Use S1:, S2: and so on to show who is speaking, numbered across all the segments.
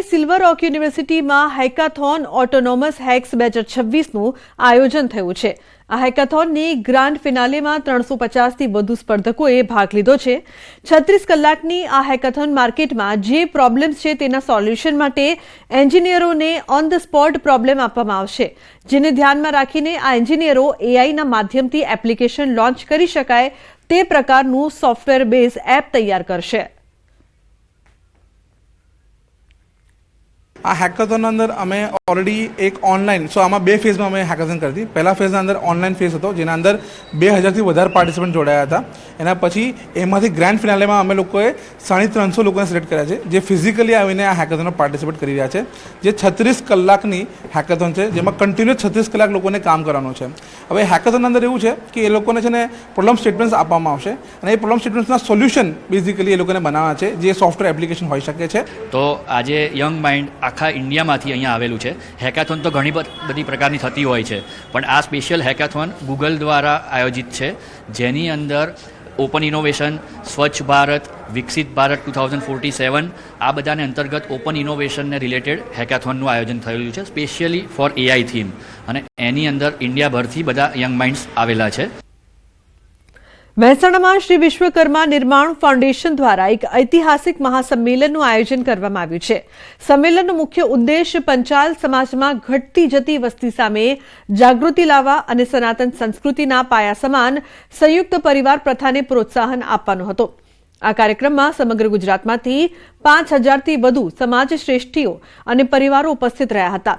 S1: Silver okay યુનિવર્સિટીમાં hackathon autonomous hex 2026નું આયોજન થયું છે। આ હેકાથોનની ગ્રાન્ડ ફિનાલેમાં 350થી વધુ સ્પર્ધકોએ ભાગ લીધો છે। 36 કલાકની આ હેકાથોન માર્કેટમાં જે પ્રોબ્લેમ્સ છે તેના સોલ્યુશન માટે એન્જિનિયરોને ઓન ધ સ્પોટ પ્રોબ્લેમ આપવામાં આવશે, જેને ધ્યાનમાં રાખીને આ એન્જિનિયરો એઆઈના માધ્યમથી એપ્લિકેશન લોન્ચ કરી શકાય તે પ્રકારનું સોફ્ટવેર બેઝ એપ તૈયાર કરશે।
S2: આ હેકાથોન અંદર અમે ઓલરેડી એક ઓનલાઈન આમાં બે ફેઝમાં અમે હેકાથોન કરી હતી। પહેલા ફેઝના અંદર ઓનલાઈન ફેઝ હતો, જેના અંદર 2000થી વધારે પાર્ટિસિપન્ટ જોડાયા હતા। એના પછી એમાંથી ગ્રાન્ડ ફિનાલેમાં અમે લોકોએ 350 લોકોને સિલેક્ટ કર્યા છે, જે ફિઝિકલી આવીને આ હેકાથોનમાં પાર્ટિસિપેટ કરી રહ્યા છે। જે 36 કલાકની હેકાથોન છે, જેમાં કન્ટિન્યુઅસ 36 કલાક લોકોને કામ કરવાનું છે। હવે હેકાથોનના અંદર એવું છે કે એ લોકોને છે ને પ્રોબ્લેમ સ્ટેટમેન્ટ્સ આપવામાં આવશે અને એ પ્રોબ્લેમ સ્ટેટમેન્ટ્સના સોલ્યુશન બેઝિકલી એ લોકોને બનાવવાના છે, જે સોફ્ટવેર એપ્લિકેશન હોઈ શકે છે।
S3: તો આજે યંગ માઇન્ડ આખા ઇન્ડિયામાંથી અહીંયા આવેલું છે। હેકાથોન તો ઘણી બધી પ્રકારની થતી હોય છે, પણ આ સ્પેશિયલ હેકાથોન ગૂગલ દ્વારા આયોજિત છે, જેની અંદર ઓપન ઇનોવેશન, સ્વચ્છ ભારત, વિકસિત ભારત 2047 આ બધાને અંતર્ગત ઓપન ઇનોવેશનને રિલેટેડ હેકાથોનનું આયોજન થયેલું છે, સ્પેશિયલી ફોર એઆઈ થીમ, અને એની અંદર ઇન્ડિયાભરથી બધા યંગ માઇન્ડ્સ આવેલા છે।
S1: મહેસાણામાં શ્રી વિશ્વકર્મા નિર્માણ ફાઉન્ડેશન દ્વારા એક ઐતિહાસિક મહાસંમેલનનું આયોજન કરવામાં આવ્યું છે। સંમેલનનો મુખ્ય ઉદ્દેશ પંચાલ સમાજમાં ઘટતી જતી વસ્તી સામે જાગૃતિ લાવવા અને સનાતન સંસ્કૃતિના પાયા સમાન સંયુક્ત પરિવાર પ્રથાને પ્રોત્સાહન આપવાનો હતો। આ કાર્યક્રમમાં સમગ્ર ગુજરાતમાંથી 5000થી વધુ સમાજ શ્રેષ્ઠીઓ અને પરિવારો ઉપસ્થિત રહ્યા હતા।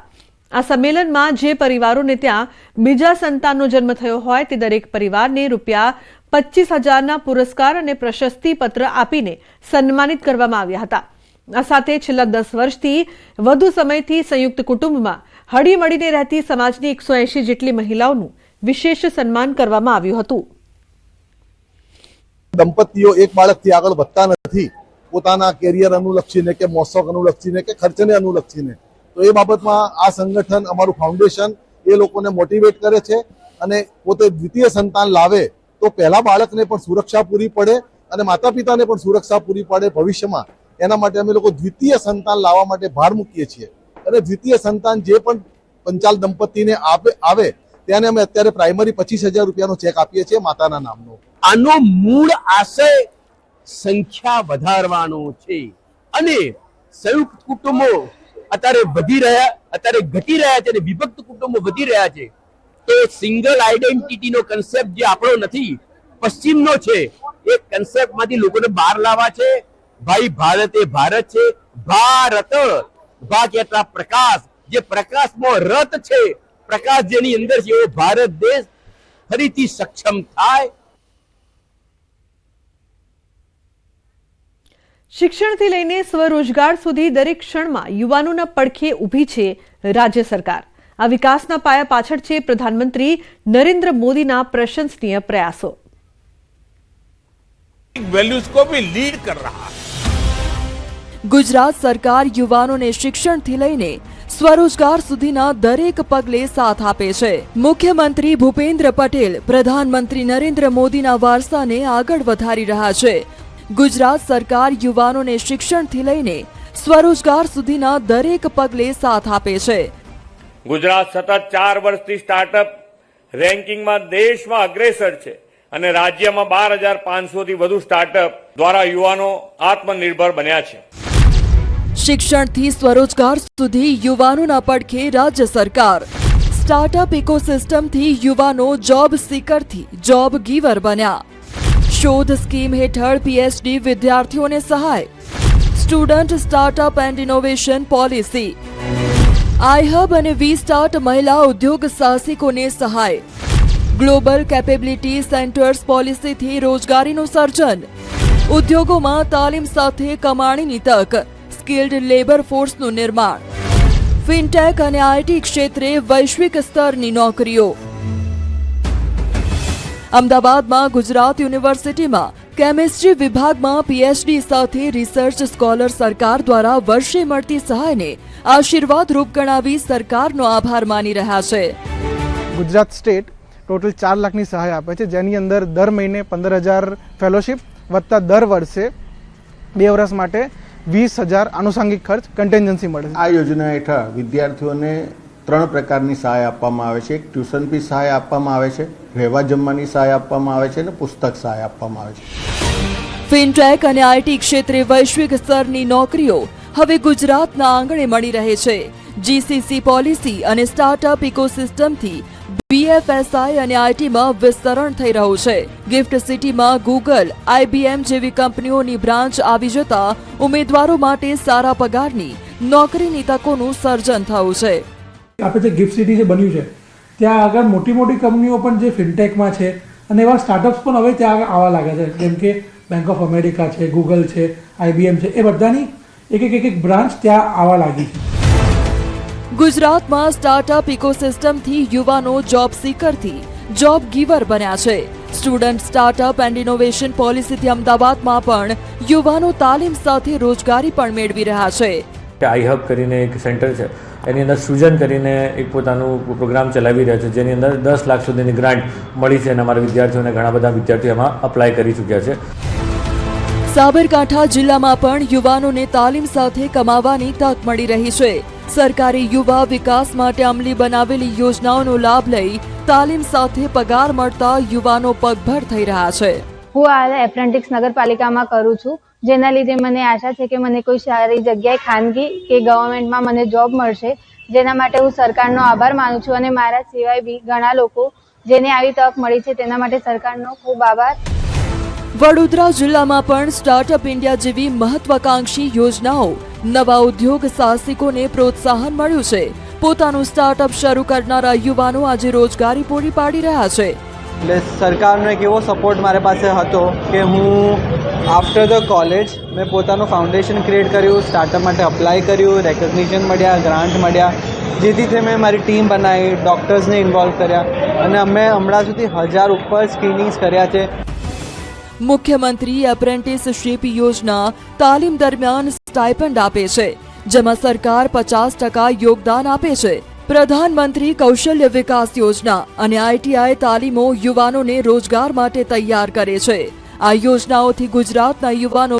S1: આ સંમેલનમાં જે પરિવારોને ત્યાં બીજા સંતાનનો જન્મ થયો હોય તે દરેક પરિવારને ₹25,000ના પુરસ્કાર અને પ્રશસ્તિ પત્ર આપીને સન્માનિત કરવામાં આવ્યા હતા। આ સાથે છેલ્લા 10 વર્ષથી વધુ સમયથી સંયુક્ત કુટુંબમાં હળીમળીને રહેતી સમાજની 180 જેટલી મહિલાઓનું વિશેષ સન્માન કરવામાં આવ્યું હતું।
S4: દંપતીઓ એક બાળકથી આગળ વધતા નથી, પોતાના કેરિયર અનુલક્ષીને કે મોસક અનુલક્ષીને કે ખર્ચને અનુલક્ષીને, તો એ બાબતમાં આ સંગઠન, અમારું ફાઉન્ડેશન એ લોકોને મોટિવેટ કરે છે અને પોતે દ્વિતીય સંતાન લાવે તો પહેલા બાળકને પણ સુરક્ષા પૂરી પડે અને માતા પિતાને પણ સુરક્ષા પૂરી પડે ભવિષ્યમાં। એના માટે અમે લોકો દ્વિતીય સંતાન લાવવા માટે ભાર મૂકીએ છીએ અને દ્વિતીય સંતાન જે પણ પંચાલ દંપતીને આવે તેને અમે અત્યારે પ્રાઇમરી ₹25,000નો ચેક આપીએ છીએ માતાના નામનો।
S5: આનો મૂળ આશય સંખ્યા વધારવાનો છે અને સંયુક્ત કુટુંબો અત્યારે ઘટી રહ્યા છે અને વિભક્ત કુટુંબો વધી રહ્યા છે। તો સિંગલ આઈડેન્ટિટીનો કન્સેપ્ટ જે આપણો નથી, પશ્ચિમનો છે, એ કન્સેપ્ટમાંથી લોકોને બહાર લાવવા છે। ભાઈ ભારત એ ભારત છે, ભારત ભા કેટલા પ્રકાશ, જે પ્રકાશમાં રત છે, પ્રકાશ જેની અંદર છે, એવો ભારત દેશ ફરીથી સક્ષમ થાય।
S1: શિક્ષણથી લઈને સ્વરોજગાર સુધી દરેક ક્ષણમાં યુવાનોના પડખે ઊભી છે રાજ્ય સરકાર। આ વિકાસના પાયા પાછળ છે પ્રધાનમંત્રી નરેન્દ્ર મોદીના પ્રશંસનીય પ્રયાસો।
S6: वैल्यूज को भी लीड कर रहा है।
S7: ગુજરાત સરકાર યુવાનોને શિક્ષણથી લઈને સ્વરોજગાર સુધીના દરેક પગલે સાથ આપે છે। મુખ્યમંત્રી ભૂપેન્દ્ર પટેલ પ્રધાનમંત્રી નરેન્દ્ર મોદીના વારસાને આગળ વધારી રહ્યા છે। ગુજરાત સરકાર યુવાનોને શિક્ષણથી લઈને સ્વરોજગાર સુધીના દરેક પગલે સાથ આપે છે।
S8: ગુજરાત સતત 4 વર્ષથી સ્ટાર્ટઅપ રેન્કિંગમાં દેશમાં અગ્રેસર છે અને રાજ્યમાં 12,500થી વધુ સ્ટાર્ટઅપ દ્વારા યુવાનો આત્મનિર્ભર બન્યા છે।
S7: શિક્ષણથી સ્વરોજગાર સુધી યુવાનોના પડખે રાજ્ય સરકાર। સ્ટાર્ટઅપ ઇકોસિસ્ટમથી યુવાનો જોબ સીકરથી જોબ ગીવર બન્યા। શોધ સ્કીમ હેઠળ પીએચડી વિદ્યાર્થીઓને સહાય। Student startup and innovation policy. IHub અને વી સ્ટાર્ટ મહિલા ઉદ્યોગ સાહસિકોને સહાય। ગ્લોબલ કેપેબિલિટી સેન્ટર્સ પોલિસીથી રોજગારીનું સર્જન। ઉદ્યોગોમાં તાલીમ સાથે કમાણીની તક, સ્કિલ્ડ લેબર ફોર્સનું નિર્માણ। ફિનટેક અને આઈટી ક્ષેત્રે વૈશ્વિક સ્તરની નોકરીઓ। અમદાવાદમાં ગુજરાત યુનિવર્સિટીમાં કેમિસ્ટ્રી વિભાગમાં પીએચડી સાથે રિસર્ચ સ્કોલર સરકાર દ્વારા વર્ષે મળતી સહાયને આશીર્વાદરૂપ ગણાવી સરકારનો આભાર માની રહ્યા છે।
S9: ગુજરાત સ્ટેટ ટોટલ 4 લાખની સહાય આપે છે, જેની અંદર દર મહિને 15,000 ફેલોશિપ વત્તા દર વર્ષે 2 વર્ષ માટે 20,000 આનુષંગિક ખર્ચ કન્ટેન્જન્સી મળે છે.
S10: આ યોજના હેઠળ વિદ્યાર્થીઓને 3 પ્રકારની સહાય આપવામાં આવે છે. એક ટ્યુશન ફી સહાય આપવામાં આવે છે, રહેવા જમવાની સહાય આપવામાં આવે છે અને પુસ્તક સહાય આપવામાં આવે છે.
S7: ફિનટેક અને આઈટી ક્ષેત્રે વૈશ્વિક સ્તરની નોકરીઓ હવે ગુજરાતના આંગણે મળી રહે છે. જીસીસી પોલિસી અને સ્ટાર્ટઅપ ઇકોસિસ્ટમથી બીએફએસઆઈ અને આઈટીમાં વિસ્તરણ થઈ રહ્યું છે. ગિફ્ટ સિટીમાં ગૂગલ, આઈબીએમ જેવી કંપનીઓની બ્રાન્ચ આવી જતા ઉમેદવારો માટે સારા પગારની નોકરીની તકોનું સર્જન થયું છે.
S11: આપણે જે ગિફ્ટ સિટી જે બન્યું છે ત્યાં આગળ મોટી મોટી કંપનીઓ પણ જે ફિનટેકમાં છે અને એવા સ્ટાર્ટઅપ્સ પણ હવે ત્યાં આગળ આવવા લાગ્યા છે, જેમ કે બેંક ઓફ અમેરિકા છે, ગૂગલ છે, આઈબીએમ છે, એ બધાની એક બ્રાન્ચ ત્યાં આવવા લાગી છે.
S7: ગુજરાતમાં સ્ટાર્ટઅપ ઇકોસિસ્ટમથી યુવાનો જોબ સીકરથી જોબ ગીવર બન્યા છે. સ્ટુડન્ટ સ્ટાર્ટઅપ એન્ડ ઇનોવેશન પોલિસીથી અમદાવાદમાં પણ યુવાનો તાલીમ સાથે રોજગારી પણ મેળવી રહ્યા છે.
S12: આઈ હબ કરીને એક સેન્ટર છે, એની અંદર સૃજન કરીને એક પોતાનું પ્રોગ્રામ ચલાવી રહ્યા છે, જેની અંદર 10 લાખ સુધીની ગ્રાન્ટ મળી છે અને અમારા વિદ્યાર્થીઓને ઘણા બધા વિદ્યાર્થીઓ એમાં અપ્લાય કરી ચૂક્યા છે.
S7: સાબરકાંઠા જિલ્લામાં પણ યુવાનોને તાલીમ સાથે કમાવાની તક મળી રહી છે. સરકારે યુવા વિકાસ માટે અમલી બનાવેલી યોજનાઓનો લાભ લઈ તાલીમ સાથે પગાર મળતા યુવાનો પગભર થઈ રહ્યા છે.
S13: હું હાલ એપ્રેન્ટિક્સ નગરપાલિકામાં કરું છું, જેના લીધે મને આશા છે કે મને કોઈ સારી જગ્યાએ ખાનગી કે ગવર્મેન્ટમાં મને જોબ મળશે, જેના માટે હું સરકારનો આભાર માનું છું અને મારા સિવાય બી ઘણા લોકો જેને આવી તક મળી છે તેના માટે સરકારનો ખૂબ આભાર.
S7: વડોદરા જિલ્લામાં પણ સ્ટાર્ટઅપ ઇન્ડિયા જેવી મહત્વાકાંક્ષી યોજનાઓ નવા ઉદ્યોગ સાહસિકોને પ્રોત્સાહન મળ્યું છે. પોતાનું સ્ટાર્ટઅપ શરૂ કરનારા યુવાનો આજે રોજગારી પૂરી પાડી રહ્યા છે.
S14: એટલે સરકારનો એક એવો સપોર્ટ મારી પાસે હતો કે હું આફ્ટર ધ કોલેજ મેં પોતાનું ફાઉન્ડેશન ક્રિએટ કર્યું, સ્ટાર્ટઅપ માટે અપ્લાય કર્યું, રેકોગ્નિશન મળ્યા, ગ્રાન્ટ મળ્યા, જેથી મેં મારી ટીમ બનાવી, ડૉક્ટર્સને ઇન્વોલ્વ કર્યા અને અમે હમણાં સુધી 1000 ઉપર સ્ક્રીનિંગ્સ કર્યા છે.
S7: મુખ્યમંત્રી એપ્રેન્ટિસશીપ યોજના તાલીમ દરમિયાન સ્ટાઇપન્ડ આપે છે, જેમાં સરકાર 50% યોગદાન આપે છે. પ્રધાનમંત્રી કૌશલ્ય વિકાસ યોજના અને આઈટીઆઈ તાલીમો યુવાનોને રોજગાર માટે તૈયાર કરે છે. આ યોજનાઓથી ગુજરાતના યુવાનો